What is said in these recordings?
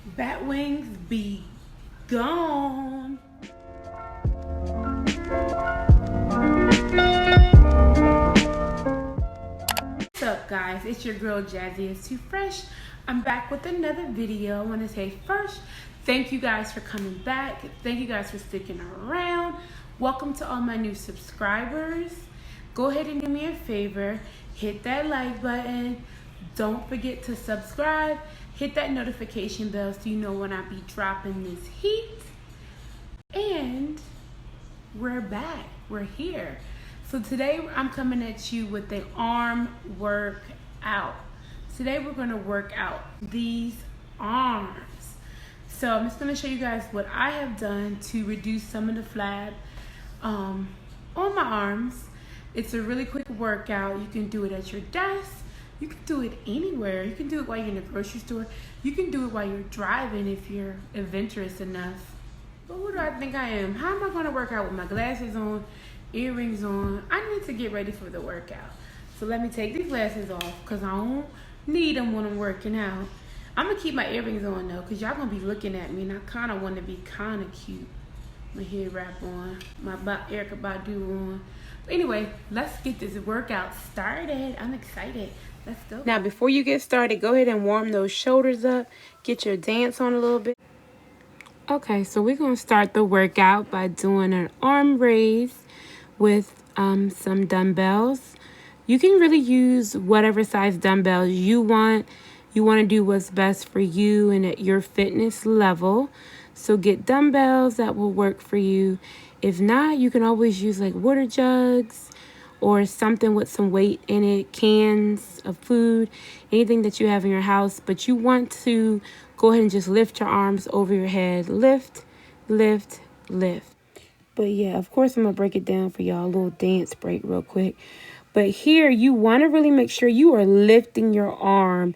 Bat wings be gone. What's up, guys? It's your girl Jazzy is Too Fresh. I'm back with another video. I want to say first, thank you guys for coming back. Thank you guys for sticking around. Welcome to all my new subscribers. Go ahead and do me a favor. Hit that like button. Don't forget to subscribe. Hit that notification bell so you know when I be dropping this heat. And we're back. We're here. So today I'm coming at you with an arm workout. Today we're going to work out these arms. So I'm just going to show you guys what I have done to reduce some of the flab on my arms. It's a really quick workout. You can do it at your desk. You can do it anywhere. You can do it while you're in the grocery store. You can do it while you're driving if you're adventurous enough. But who do I think I am? How am I going to work out with my glasses on, earrings on? I need to get ready for the workout. So let me take these glasses off because I don't need them when I'm working out. I'm going to keep my earrings on though because y'all going to be looking at me and I kind of want to be kind of cute. My head wrap on, my Erykah Badu on. But anyway, let's get this workout started. I'm excited. Let's go. Now, before you get started, go ahead and warm those shoulders up. Get your dance on a little bit. Okay, so we're going to start the workout by doing an arm raise with some dumbbells. You can really use whatever size dumbbells you want. You want to do what's best for you and at your fitness level. So get dumbbells that will work for you. If not, you can always use like water jugs or something with some weight in it, cans of food, anything that you have in your house. But you want to go ahead and just lift your arms over your head. Lift, lift, lift. But yeah, of course, I'm going to break it down for y'all. A little dance break real quick. But here, you want to really make sure you are lifting your arm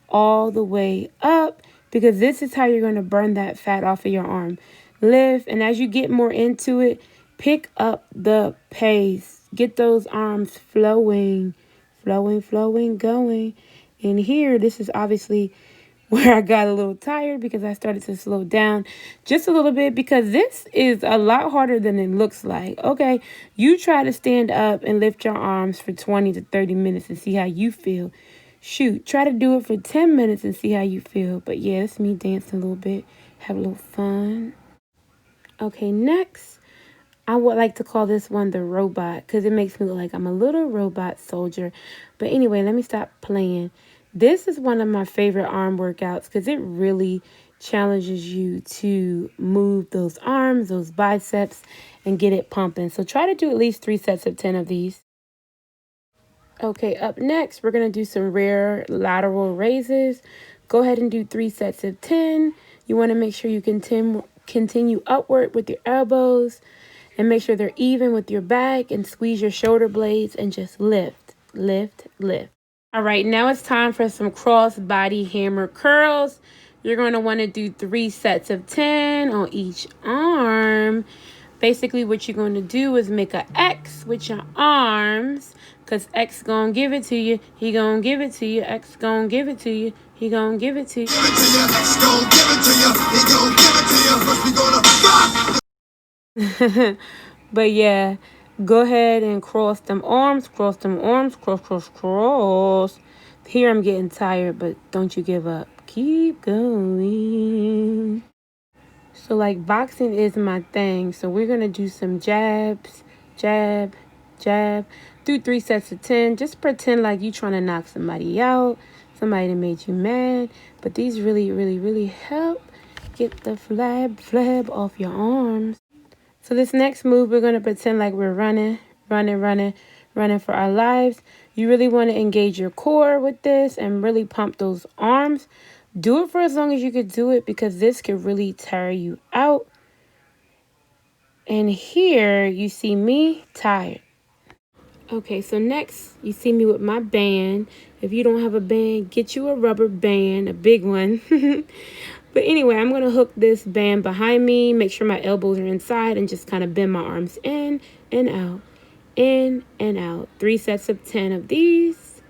all the way up because this is how you're going to burn that fat off of your arm. Lift, and as you get more into it, pick up the pace. Get those arms flowing, flowing, flowing, going. And here, this is obviously where I got a little tired because I started to slow down just a little bit because this is a lot harder than it looks like. Okay, you try to stand up and lift your arms for 20 to 30 minutes and see how you feel. Shoot, try to do it for 10 minutes and see how you feel. But yeah, it's me dancing a little bit, have a little fun. Okay, next, I would like to call this one the robot because it makes me look like I'm a little robot soldier. But anyway, let me stop playing. This is one of my favorite arm workouts because it really challenges you to move those arms, those biceps, and get it pumping. So try to do at least 3 sets of 10 of these. Okay, up next, we're going to do some rear lateral raises. Go ahead and do 3 sets of 10. You want to make sure you continue upward with your elbows and make sure they're even with your back and squeeze your shoulder blades and just lift, lift, lift. All right, now it's time for some cross body hammer curls. You're going to want to do 3 sets of 10 on each arm. Basically, what you're going to do is make an X with your arms because X going to give it to you. He going to give it to you. X going to give it to you. He going to give it to you. X going to give it to you. He going to give it to you. First we going to... But yeah, go ahead and cross them arms. Cross them arms. Cross, cross, cross. Here I'm getting tired, but don't you give up. Keep going. So like boxing is my thing. So we're going to do some jabs, jab, jab. Do 3 sets of 10. Just pretend like you're trying to knock somebody out. Somebody that made you mad. But these really, really, really help get the flab off your arms. So this next move, we're going to pretend like we're running for our lives. You really want to engage your core with this and really pump those arms. Do it for as long as you could do it because this could really tire you out. And here you see me tired. Okay, so next you see me with my band. If you don't have a band, get you a rubber band, a big one. But anyway, I'm going to hook this band behind me, make sure my elbows are inside, and just kind of bend my arms in and out, in and out. 3 sets of 10 of these.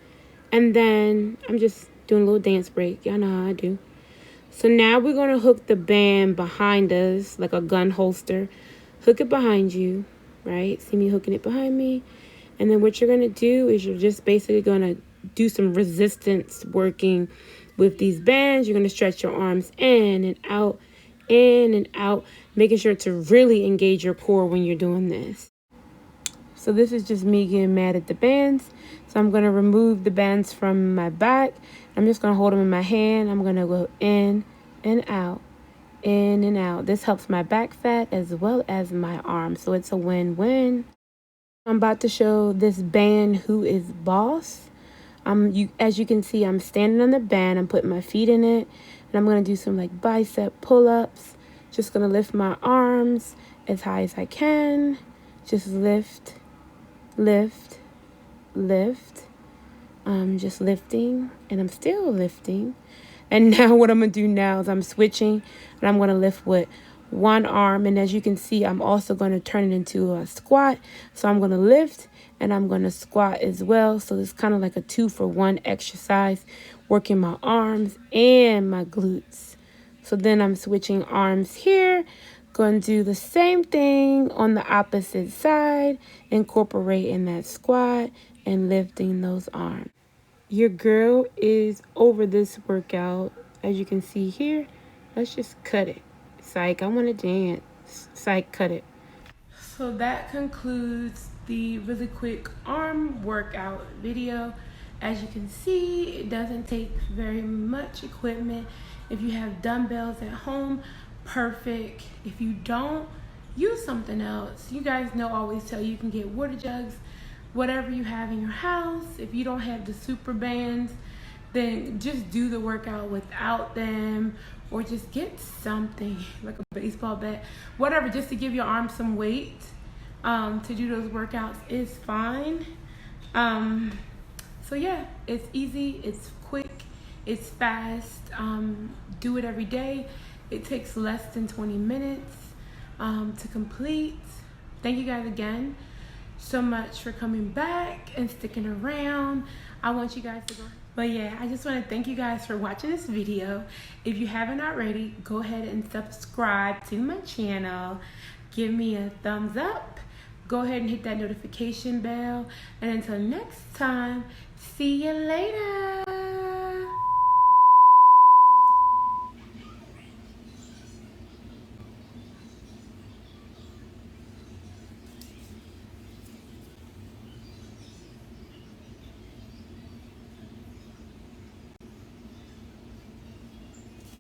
And then I'm just doing a little dance break. Y'all know how I do. So now we're going to hook the band behind us like a gun holster. Hook it behind you, right? See me hooking it behind me. And then what you're going to do is you're just basically going to do some resistance working with these bands. You're going to stretch your arms in and out, making sure to really engage your core when you're doing this. So this is just me getting mad at the bands. So I'm going to remove the bands from my back. I'm just going to hold them in my hand. I'm going to go in and out, in and out. This helps my back fat as well as my arms. So it's a win-win. I'm about to show this band who is boss. As you can see, I'm standing on the band. I'm putting my feet in it. And I'm going to do some like bicep pull-ups. Just going to lift my arms as high as I can. Just lift, lift, lift. I'm just lifting, and I'm still lifting. And now what I'm going to do now is I'm switching, and I'm going to lift with one arm. And as you can see, I'm also going to turn it into a squat. So I'm going to lift, and I'm going to squat as well. So it's kind of like a 2-for-1 exercise, working my arms and my glutes. So then I'm switching arms here. Going to do the same thing on the opposite side, incorporating that squat and lifting those arms. Your girl is over this workout. As you can see here, let's just cut it. Psych, I want to dance. Psych, cut it. So that concludes the really quick arm workout video. As you can see, it doesn't take very much equipment. If you have dumbbells at home, perfect. If you don't, use something else. You guys know I always tell you can get water jugs, whatever you have in your house. If you don't have the super bands, then just do the workout without them, or just get something like a baseball bat, whatever, just to give your arms some weight to do those workouts is fine. So yeah, it's easy, it's quick, it's fast. Do it every day. It takes less than 20 minutes to complete. Thank you guys again so much for coming back and sticking around. I want you guys to go. But yeah, I just want to thank you guys for watching this video. If you haven't already, go ahead and subscribe to my channel. Give me a thumbs up. Go ahead and hit that notification bell. And until next time, see you later.